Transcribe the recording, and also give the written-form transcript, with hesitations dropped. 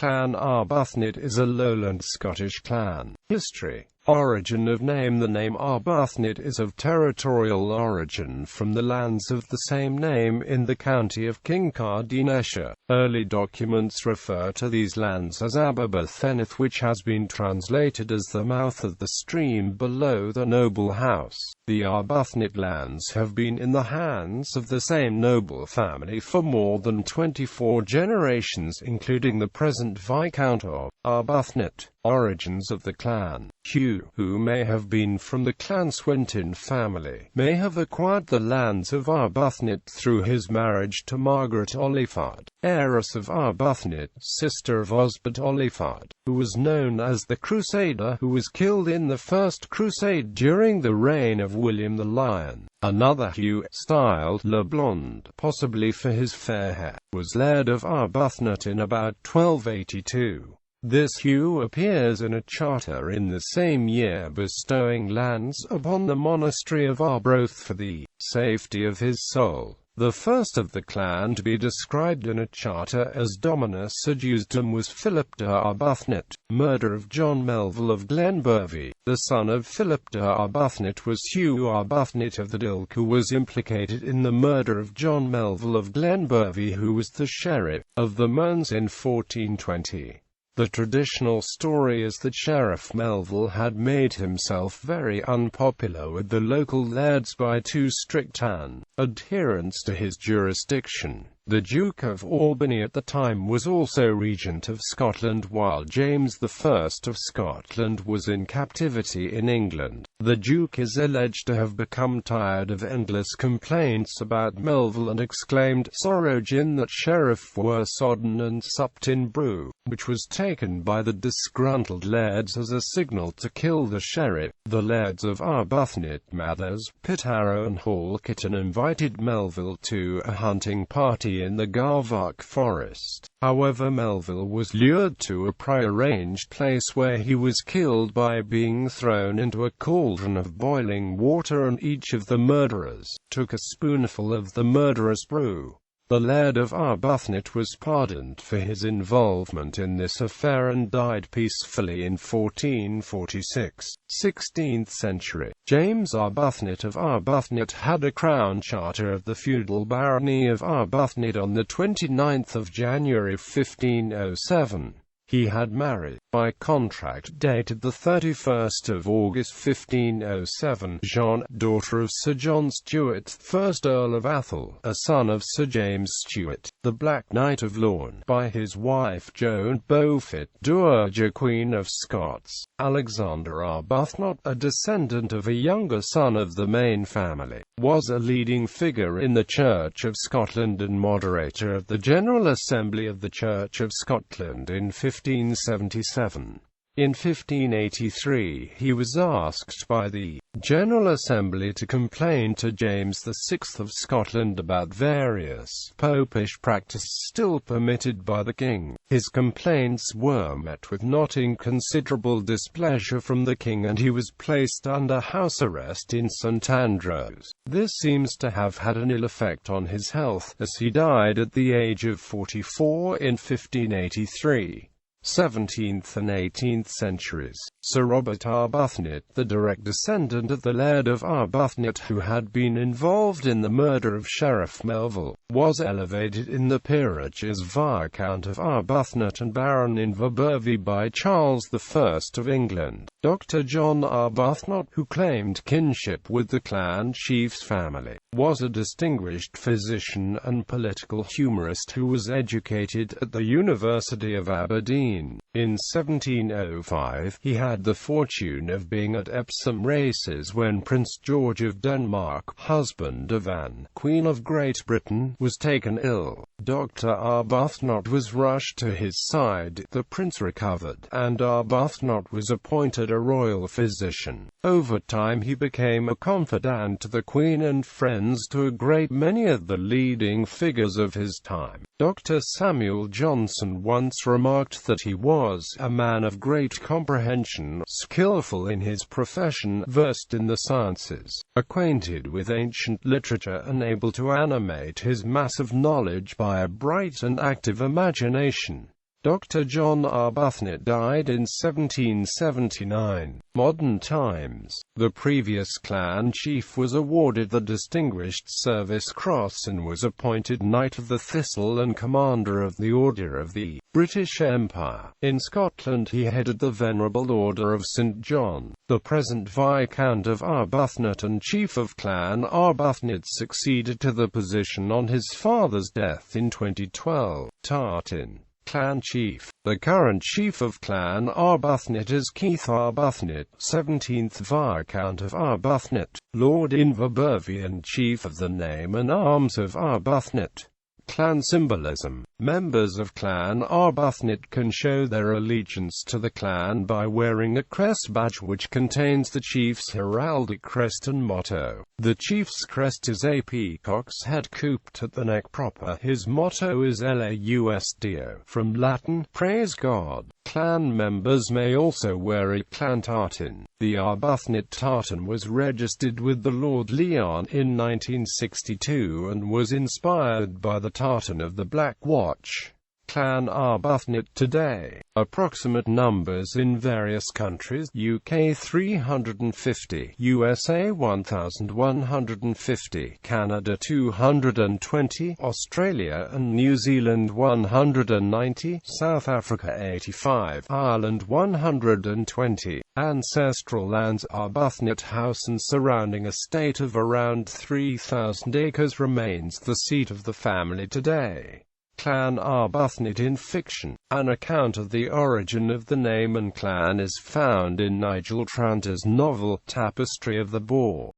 Clan Arbuthnott is a Lowland Scottish clan. History. Origin of name. The name Arbuthnott is of territorial origin from the lands of the same name in the county of Kincardineshire. Early documents refer to these lands as Arbuthnott, which has been translated as the mouth of the stream below the noble house. The Arbuthnott lands have been in the hands of the same noble family for more than 24 generations, including the present Viscount of Arbuthnott. Origins of the clan. Hugh, who may have been from the Clan Swinton family, may have acquired the lands of Arbuthnott through his marriage to Margaret Oliphant, heiress of Arbuthnott, sister of Osbert Oliphant, who was known as the Crusader, who was killed in the First Crusade during the reign of William the Lion. Another Hugh, styled Le Blond, possibly for his fair hair, was Laird of Arbuthnott in about 1282. This Hugh appears in a charter in the same year bestowing lands upon the monastery of Arbroath for the safety of his soul. The first of the clan to be described in a charter as Dominus Adjustum was Philip de Arbuthnott. Murder of John Melville of Glenbervie. The son of Philip de Arbuthnott was Hugh Arbuthnott of the Dilk, who was implicated in the murder of John Melville of Glenbervie, who was the sheriff of the Mearns in 1420. The traditional story is that Sheriff Melville had made himself very unpopular with the local lairds by too strict an adherence to his jurisdiction. The Duke of Albany at the time was also regent of Scotland, while James I of Scotland was in captivity in England. The Duke is alleged to have become tired of endless complaints about Melville and exclaimed, "Sorrow gin that sheriff were sodden," and supped in brew, which was taken by the disgruntled lairds as a signal to kill the sheriff. The lairds of Arbuthnott, Mathers, Pitharrow and Halkerton invited Melville to a hunting party in the Garvock forest. However, Melville was lured to a prearranged place where he was killed by being thrown into a cauldron of boiling water, and each of the murderers took a spoonful of the murderous brew. The Laird of Arbuthnott was pardoned for his involvement in this affair and died peacefully in 1446. 16th century. James Arbuthnott of Arbuthnott had a crown charter of the feudal barony of Arbuthnott on the 29th of January 1507. He had married, by contract dated the 31st of August 1507, Jeanne, daughter of Sir John Stuart, 1st Earl of Athol, a son of Sir James Stuart, the Black Knight of Lorne, by his wife Joan Beaufort, Dowager Queen of Scots. Alexander Arbuthnott, a descendant of a younger son of the main family, was a leading figure in the Church of Scotland and moderator of the General Assembly of the Church of Scotland in 1577. In 1583, he was asked by the General Assembly to complain to James VI of Scotland about various popish practices still permitted by the king. His complaints were met with not inconsiderable displeasure from the king, and he was placed under house arrest in St Andrews. This seems to have had an ill effect on his health, as he died at the age of 44 in 1583. 17th and 18th centuries. Sir Robert Arbuthnott, the direct descendant of the Laird of Arbuthnott who had been involved in the murder of Sheriff Melville, was elevated in the peerage as Viscount of Arbuthnott and Baron Inverbervie by Charles I of England. Dr. John Arbuthnott, who claimed kinship with the clan chief's family, was a distinguished physician and political humorist who was educated at the University of Aberdeen. In 1705, he had the fortune of being at Epsom races when Prince George of Denmark, husband of Anne, Queen of Great Britain, was taken ill. Dr. Arbuthnott was rushed to his side. The prince recovered, and Arbuthnott was appointed a royal physician. Over time he became a confidant to the Queen and friends to a great many of the leading figures of his time. Dr. Samuel Johnson once remarked that he was a man of great comprehension, skillful in his profession, versed in the sciences, acquainted with ancient literature, and able to animate his massive knowledge by a bright and active imagination. Dr. John Arbuthnott died in 1779. Modern times. The previous clan chief was awarded the Distinguished Service Cross and was appointed Knight of the Thistle and Commander of the Order of the British Empire. In Scotland he headed the Venerable Order of St. John. The present Viscount of Arbuthnott and Chief of Clan Arbuthnott succeeded to the position on his father's death in 2012. Tartan Clan Chief. The current Chief of Clan Arbuthnott is Keith Arbuthnott, 17th Viscount of Arbuthnott, Lord Inverbervie and Chief of the Name and Arms of Arbuthnott. Clan symbolism. Members of Clan Arbuthnott can show their allegiance to the clan by wearing a crest badge which contains the chief's heraldic crest and motto. The chief's crest is a peacock's head cooped at the neck proper. His motto is Laus Deo, from Latin, praise God. Clan members may also wear a clan tartan. The Arbuthnott tartan was registered with the Lord Leon in 1962 and was inspired by the tartan of the Black Watch. Clan Arbuthnott today. Approximate numbers in various countries: UK 350, USA 1150, Canada 220, Australia and New Zealand 190, South Africa 85, Ireland 120. Ancestral lands: Arbuthnott House and surrounding estate of around 3,000 acres remains the seat of the family today. Clan Arbuthnott in fiction. An account of the origin of the name and clan is found in Nigel Tranter's novel, Tapestry of the Boar.